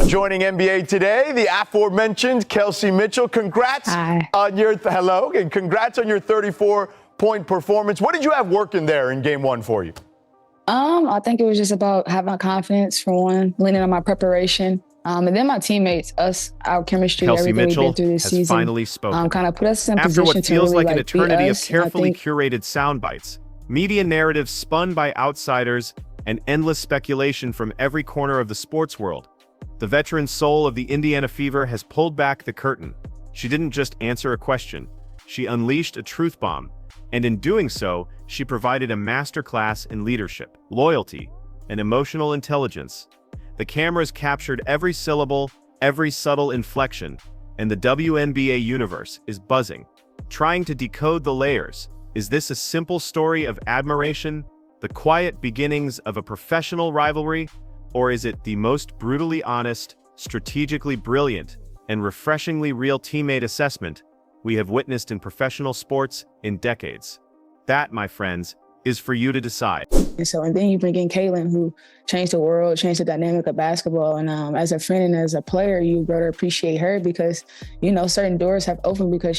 Joining NBA Today, the aforementioned Kelsey Mitchell. Congrats on your and congrats on your 34-point performance. What did you have working there in Game 1 for you? I think it was just about having confidence for one, leaning on my preparation, and then my teammates, our chemistry, Kelsey everything Mitchell we've been through this has season, finally spoken. kind of put us in After position what feels to really, like an eternity beat of us, carefully curated sound bites, media narratives spun by outsiders, and endless speculation from every corner of the sports world, the veteran soul of the Indiana Fever has pulled back the curtain. She didn't just answer a question, she unleashed a truth bomb, and in doing so, she provided a masterclass in leadership, loyalty, and emotional intelligence. The cameras captured every syllable, every subtle inflection, and the WNBA universe is buzzing, trying to decode the layers. Is this a simple story of admiration, the quiet beginnings of a professional rivalry, or is it the most brutally honest, strategically brilliant, and refreshingly real teammate assessment we have witnessed in professional sports in decades? That, my friends, is for you to decide. And then you bring in Caitlin, who changed the world, changed the dynamic of basketball. And as a friend and as a player, you better appreciate her because, certain doors have opened because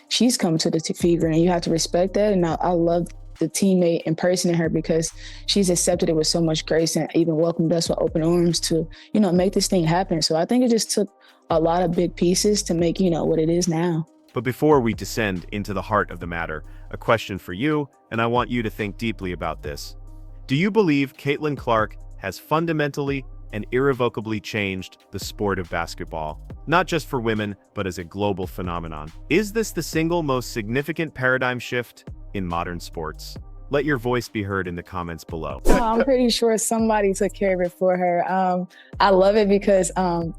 she's come to the Fever, and you have to respect that. And I love the teammate and person in her because she's accepted it with so much grace and even welcomed us with open arms to, make this thing happen. So I think it just took a lot of big pieces to make, what it is now. But before we descend into the heart of the matter, a question for you, and I want you to think deeply about this. Do you believe Caitlin Clark has fundamentally and irrevocably changed the sport of basketball? Not just for women, but as a global phenomenon. Is this the single most significant paradigm shift in modern sports? Let your voice be heard in the comments below. I'm pretty sure somebody took care of it for her. I love it because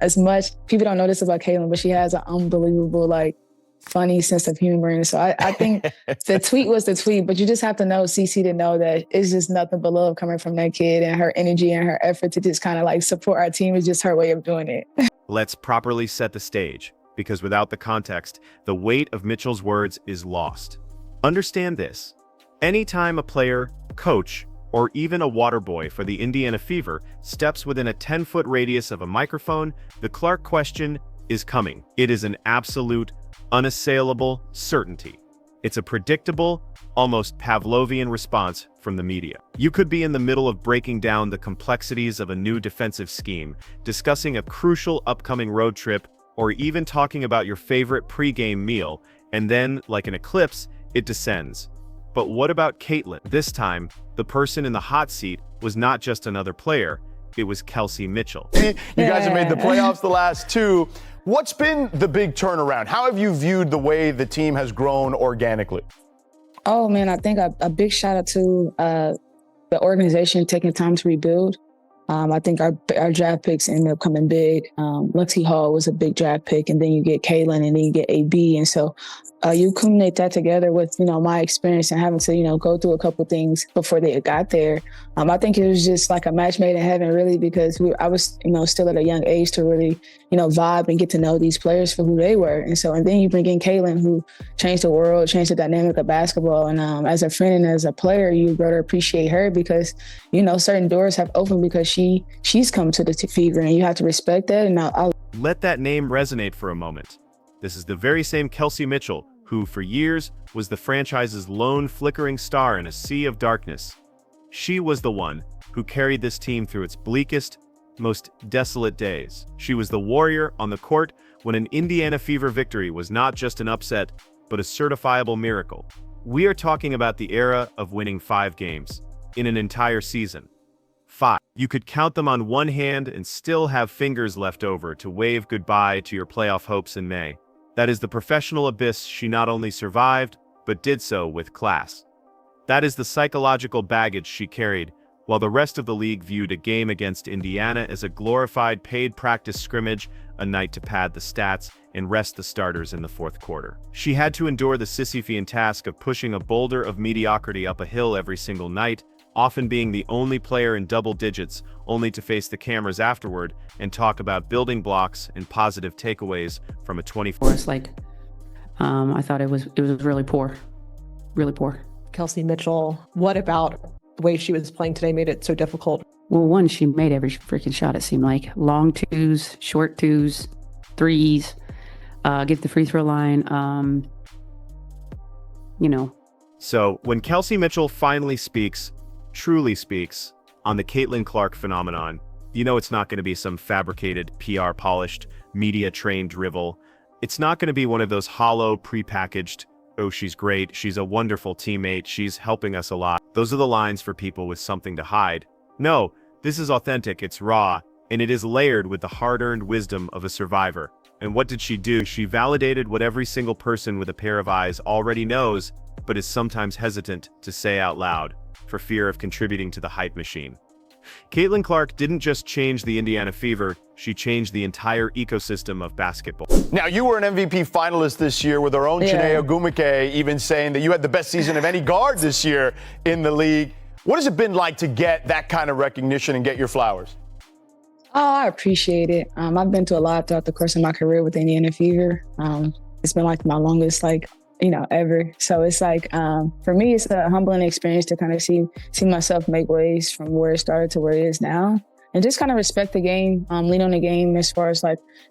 as much people don't know this about Caitlin, but she has an unbelievable, funny sense of humor. And so I think the tweet was the tweet, but you just have to know CC to know that it's just nothing but love coming from that kid, and her energy and her effort to just kind of support our team is just her way of doing it. Let's properly set the stage, because without the context, the weight of Mitchell's words is lost. Understand this. Anytime a player, coach, or even a water boy for the Indiana Fever steps within a 10-foot radius of a microphone, the Clark question is coming. It is an absolute, unassailable certainty. It's a predictable, almost Pavlovian response from the media. You could be in the middle of breaking down the complexities of a new defensive scheme, discussing a crucial upcoming road trip, or even talking about your favorite pre-game meal, and then, like an eclipse, it descends. But what about Caitlin? This time, the person in the hot seat was not just another player, it was Kelsey Mitchell. You guys have made the playoffs the last two. What's been the big turnaround? How have you viewed the way the team has grown organically? Oh, man, I think a big shout out to the organization taking time to rebuild. I think our draft picks ended up coming big. Lexi Hall was a big draft pick, and then you get Kaylin, and then you get AB. And so you culminate that together with, my experience and having to, go through a couple things before they got there. I think it was just like a match made in heaven, really, because I was, still at a young age to really, vibe and get to know these players for who they were. And then you bring in Kaylin, who changed the world, changed the dynamic of basketball. And as a friend and as a player, you better appreciate her because, certain doors have opened because she's come to the Fever, and you have to respect that. And I'll let that name resonate for a moment. This is the very same Kelsey Mitchell, who for years was the franchise's lone flickering star in a sea of darkness. She was the one who carried this team through its bleakest, most desolate days. She was the warrior on the court when an Indiana Fever victory was not just an upset, but a certifiable miracle. We are talking about the era of winning 5 games in an entire season. 5. You could count them on one hand and still have fingers left over to wave goodbye to your playoff hopes in May. That is the professional abyss she not only survived, but did so with class. That is the psychological baggage she carried, while the rest of the league viewed a game against Indiana as a glorified paid practice scrimmage, a night to pad the stats and rest the starters in the fourth quarter. She had to endure the Sisyphean task of pushing a boulder of mediocrity up a hill every single night, often being the only player in double digits, only to face the cameras afterward and talk about building blocks and positive takeaways from a 24. I thought it was really poor, really poor. Kelsey Mitchell, what about the way she was playing today made it so difficult? Well, one, she made every freaking shot, it seemed like. Long twos, short twos, threes, get the free throw line, So when Kelsey Mitchell finally speaks, truly speaks, on the Caitlin Clark phenomenon, it's not going to be some fabricated, PR-polished, media-trained drivel. It's not going to be one of those hollow, prepackaged, oh, she's great, she's a wonderful teammate, she's helping us a lot. Those are the lines for people with something to hide. No, this is authentic, it's raw, and it is layered with the hard-earned wisdom of a survivor. And what did she do? She validated what every single person with a pair of eyes already knows, but is sometimes hesitant to say out loud, for fear of contributing to the hype machine. Caitlin Clark didn't just change the Indiana Fever, she changed the entire ecosystem of basketball. Now, you were an MVP finalist this year with our own Chiney Ogwumike even saying that you had the best season of any guard this year in the league. What has it been like to get that kind of recognition and get your flowers? Oh, I appreciate it. I've been to a lot throughout the course of my career with Indiana Fever. It's been like my longest, ever. So it's for me, it's a humbling experience to kind of see myself make waves from where it started to where it is now. And just kind of respect the game, lean on the game as far as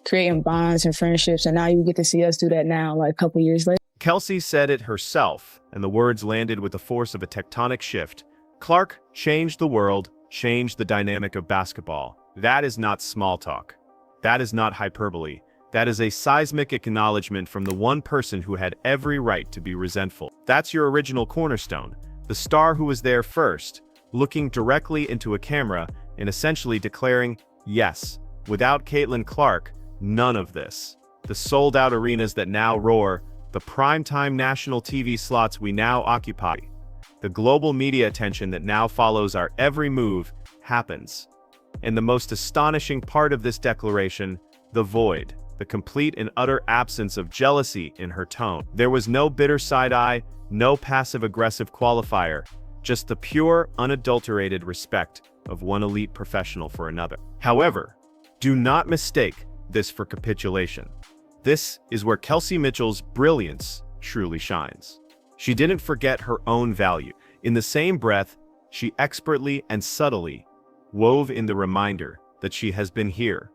creating bonds and friendships. And now you get to see us do that now, a couple years later. Kelsey said it herself, and the words landed with the force of a tectonic shift. Clark changed the world, changed the dynamic of basketball. That is not small talk. That is not hyperbole. That is a seismic acknowledgement from the one person who had every right to be resentful. That's your original cornerstone, the star who was there first, looking directly into a camera and essentially declaring, yes, without Caitlin Clark, none of this. The sold-out arenas that now roar, the primetime national TV slots we now occupy, the global media attention that now follows our every move happens. And the most astonishing part of this declaration, the void, the complete and utter absence of jealousy in her tone. There was no bitter side-eye, no passive-aggressive qualifier, just the pure, unadulterated respect of one elite professional for another. However, do not mistake this for capitulation. This is where Kelsey Mitchell's brilliance truly shines. She didn't forget her own value. In the same breath, she expertly and subtly wove in the reminder that she has been here,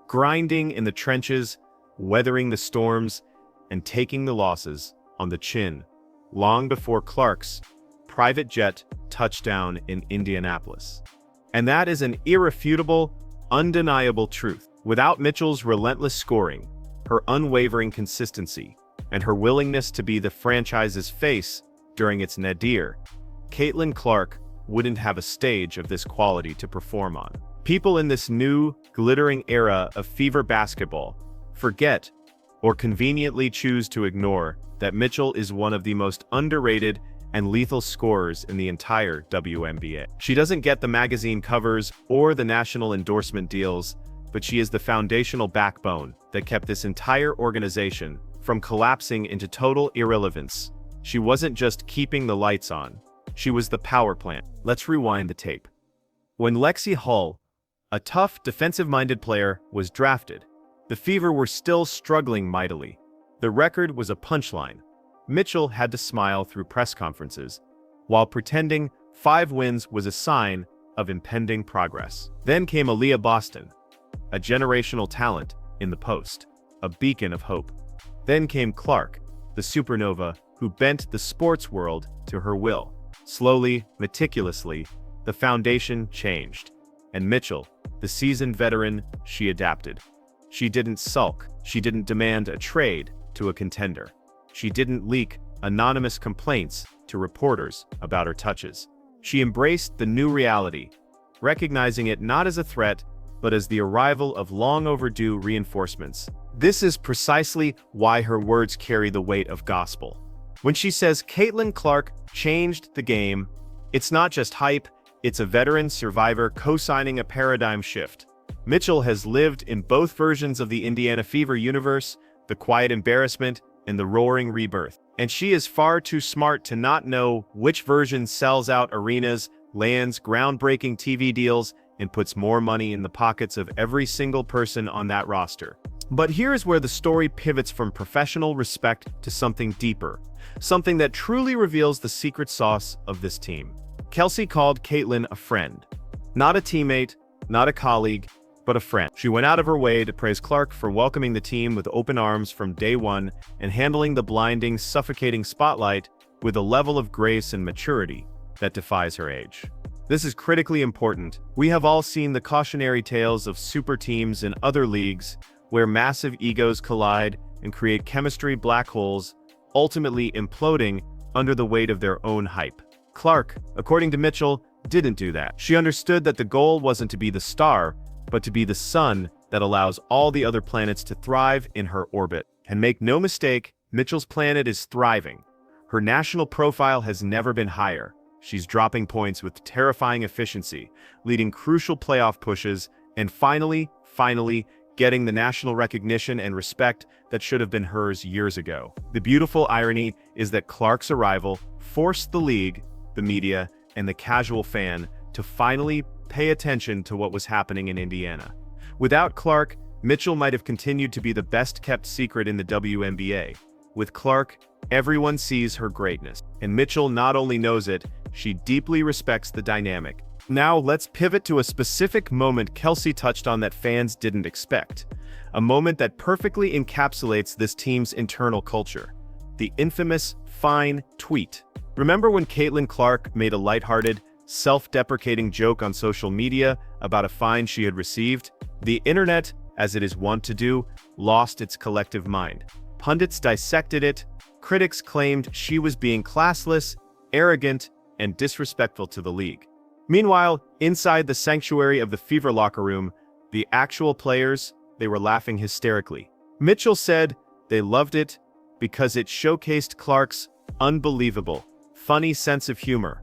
grinding in the trenches, weathering the storms, and taking the losses on the chin, long before Clark's private jet touchdown in Indianapolis. And that is an irrefutable, undeniable truth. Without Mitchell's relentless scoring, her unwavering consistency, and her willingness to be the franchise's face during its nadir, Caitlin Clark wouldn't have a stage of this quality to perform on. People in this new, glittering era of Fever basketball forget or conveniently choose to ignore that Mitchell is one of the most underrated and lethal scorers in the entire WNBA. She doesn't get the magazine covers or the national endorsement deals, but she is the foundational backbone that kept this entire organization from collapsing into total irrelevance. She wasn't just keeping the lights on, she was the power plant. Let's rewind the tape. When Lexi Hull, a tough, defensive-minded player, was drafted, the Fever were still struggling mightily. The record was a punchline. Mitchell had to smile through press conferences, while pretending 5 wins was a sign of impending progress. Then came Aaliyah Boston, a generational talent in the post, a beacon of hope. Then came Clark, the supernova who bent the sports world to her will. Slowly, meticulously, the foundation changed. And Mitchell, the seasoned veteran, she adapted. She didn't sulk. She didn't demand a trade to a contender. She didn't leak anonymous complaints to reporters about her touches. She embraced the new reality, recognizing it not as a threat, but as the arrival of long overdue reinforcements. This is precisely why her words carry the weight of gospel. When she says Caitlin Clark changed the game, it's not just hype, it's a veteran survivor co-signing a paradigm shift. Mitchell has lived in both versions of the Indiana Fever universe, the quiet embarrassment and the roaring rebirth. And she is far too smart to not know which version sells out arenas, lands groundbreaking TV deals, and puts more money in the pockets of every single person on that roster. But here's where the story pivots from professional respect to something deeper, something that truly reveals the secret sauce of this team. Kelsey called Caitlin a friend. Not a teammate, not a colleague, but a friend. She went out of her way to praise Clark for welcoming the team with open arms from day one and handling the blinding, suffocating spotlight with a level of grace and maturity that defies her age. This is critically important. We have all seen the cautionary tales of super teams in other leagues where massive egos collide and create chemistry black holes, ultimately imploding under the weight of their own hype. Clark, according to Mitchell, didn't do that. She understood that the goal wasn't to be the star, but to be the sun that allows all the other planets to thrive in her orbit. And make no mistake, Mitchell's planet is thriving. Her national profile has never been higher. She's dropping points with terrifying efficiency, leading crucial playoff pushes, and finally getting the national recognition and respect that should have been hers years ago. The beautiful irony is that Clark's arrival forced the league, the media, and the casual fan to finally pay attention to what was happening in Indiana. Without Clark, Mitchell might have continued to be the best-kept secret in the WNBA. With Clark, everyone sees her greatness, and Mitchell not only knows it, she deeply respects the dynamic. Now let's pivot to a specific moment Kelsey touched on that fans didn't expect. A moment that perfectly encapsulates this team's internal culture. The infamous fine tweet. Remember when Caitlin Clark made a lighthearted, self-deprecating joke on social media about a fine she had received? The internet, as it is wont to do, lost its collective mind. Pundits dissected it, critics claimed she was being classless, arrogant, and disrespectful to the league. Meanwhile, inside the sanctuary of the Fever locker room, the actual players, they were laughing hysterically. Mitchell said they loved it because it showcased Clark's unbelievable, funny sense of humor,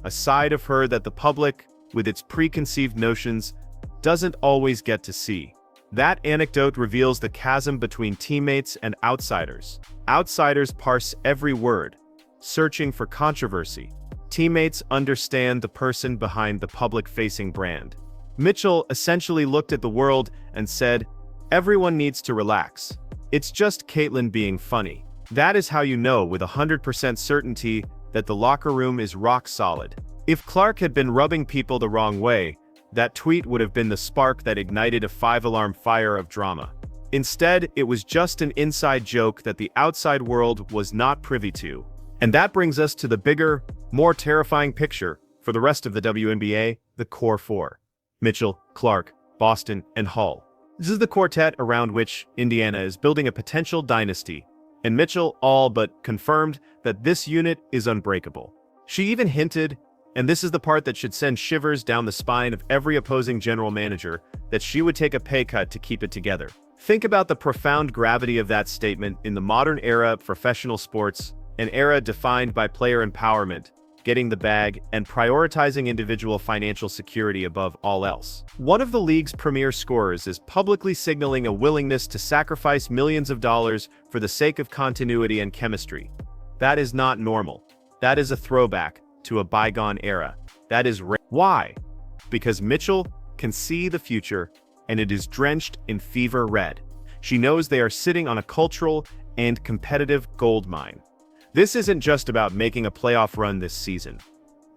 a side of her that the public, with its preconceived notions, doesn't always get to see. That anecdote reveals the chasm between teammates and outsiders. Outsiders parse every word, searching for controversy. Teammates understand the person behind the public-facing brand. Mitchell essentially looked at the world and said, "Everyone needs to relax. It's just Caitlin being funny." That is how you know with 100% certainty that the locker room is rock solid. If Clark had been rubbing people the wrong way, that tweet would have been the spark that ignited a 5-alarm fire of drama. Instead, it was just an inside joke that the outside world was not privy to. And that brings us to the bigger, more terrifying picture for the rest of the WNBA, the core four. Mitchell, Clark, Boston, and Hull. This is the quartet around which Indiana is building a potential dynasty, and Mitchell all but confirmed that this unit is unbreakable. She even hinted, and this is the part that should send shivers down the spine of every opposing general manager, that she would take a pay cut to keep it together. Think about the profound gravity of that statement in the modern era of professional sports, an era defined by player empowerment, getting the bag, and prioritizing individual financial security above all else. One of the league's premier scorers is publicly signaling a willingness to sacrifice millions of dollars for the sake of continuity and chemistry. That is not normal. That is a throwback to a bygone era. That is why? Because Mitchell can see the future, and it is drenched in fever red. She knows they are sitting on a cultural and competitive gold mine. This isn't just about making a playoff run this season.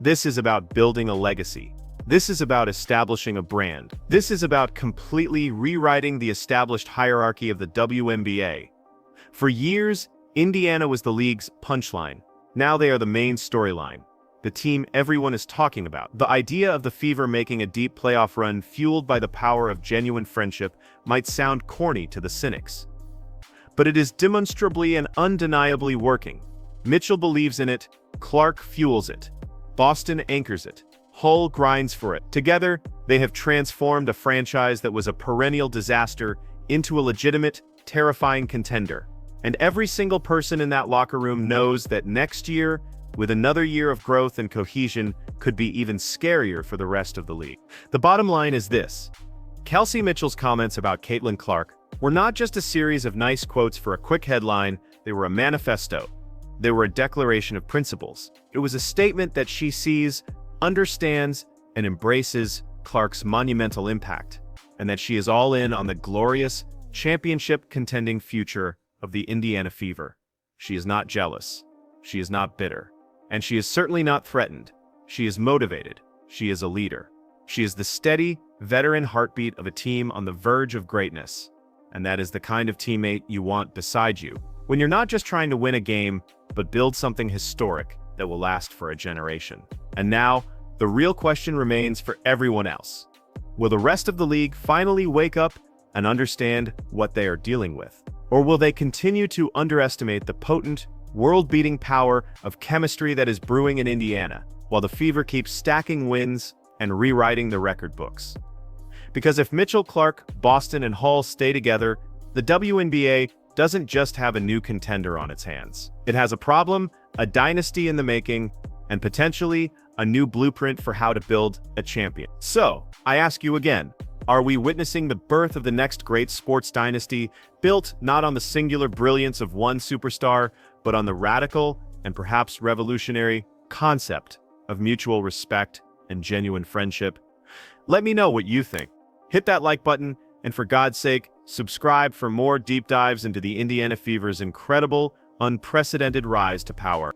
This is about building a legacy. This is about establishing a brand. This is about completely rewriting the established hierarchy of the WNBA. For years, Indiana was the league's punchline. Now they are the main storyline. The team everyone is talking about. The idea of the Fever making a deep playoff run fueled by the power of genuine friendship might sound corny to the cynics. But it is demonstrably and undeniably working. Mitchell believes in it, Clark fuels it, Boston anchors it, Hull grinds for it. Together, they have transformed a franchise that was a perennial disaster into a legitimate, terrifying contender. And every single person in that locker room knows that next year, with another year of growth and cohesion, could be even scarier for the rest of the league. The bottom line is this. Kelsey Mitchell's comments about Caitlin Clark were not just a series of nice quotes for a quick headline, they were a manifesto. They were a declaration of principles. It was a statement that she sees, understands, and embraces Clark's monumental impact, and that she is all in on the glorious, championship-contending future of the Indiana Fever. She is not jealous. She is not bitter. And she is certainly not threatened. She is motivated. She is a leader. She is the steady, veteran heartbeat of a team on the verge of greatness. And that is the kind of teammate you want beside you, when you're not just trying to win a game, but build something historic that will last for a generation. And now, the real question remains for everyone else. Will the rest of the league finally wake up and understand what they are dealing with? Or will they continue to underestimate the potent, world-beating power of chemistry that is brewing in Indiana, while the Fever keeps stacking wins and rewriting the record books? Because if Mitchell, Clark, Boston, and Hall stay together, the WNBA doesn't just have a new contender on its hands. It has a problem, a dynasty in the making, and potentially a new blueprint for how to build a champion. So, I ask you again, are we witnessing the birth of the next great sports dynasty, built not on the singular brilliance of one superstar, but on the radical and perhaps revolutionary concept of mutual respect and genuine friendship? Let me know what you think. Hit that like button, and for God's sake, subscribe for more deep dives into the Indiana Fever's incredible, unprecedented rise to power.